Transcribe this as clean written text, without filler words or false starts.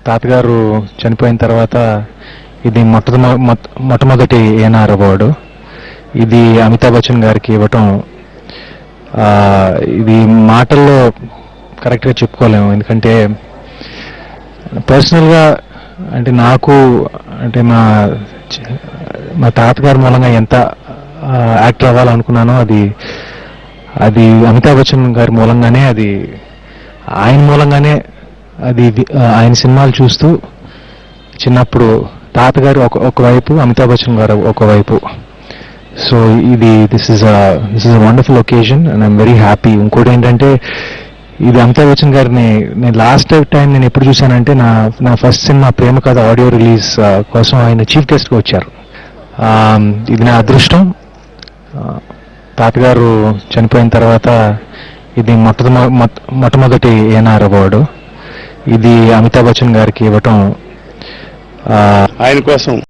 తాతగారు చనిపోయిన తర్వాత ఇది మొట్టమొదటి ఏఎన్ఆర్ అవార్డు. ఇది అమితాబ్ బచ్చన్ గారికి ఇవ్వటం ఇది మాటల్లో కరెక్ట్గా చెప్పుకోలేము. ఎందుకంటే పర్సనల్గా అంటే నాకు అంటే మా తాతగారి మూలంగా ఎంత యాక్టర్ అవ్వాలనుకున్నానో అది అమితాబ్ బచ్చన్ గారి మూలంగానే, అది ఆయన మూలంగానే, అది ఆయన సినిమాలు చూస్తూ చిన్నప్పుడు తాతగారు ఒకవైపు, అమితాబ్ బచ్చన్ గారు ఒకవైపు. So this is a wonderful occasion and I'm very happy. ఇంకోటి ఏంటంటే ఇది అమితాబ్ బచ్చన్ గారిని నేను లాస్ట్ టైం నేను ఎప్పుడు చూశానంటే నా ఫస్ట్ సినిమా ప్రేమ కథ ఆడియో రిలీజ్ కోసం ఆయన చీఫ్ గెస్ట్గా వచ్చారు. ఇది నా అదృష్టం. తాతగారు చనిపోయిన తర్వాత ఇది మొట్టమొదటి ఏఎన్ఆర్ అవార్డు. ఇది అమితాబ్ బచ్చన్ గారికి ఇవ్వటం ఆయన కోసం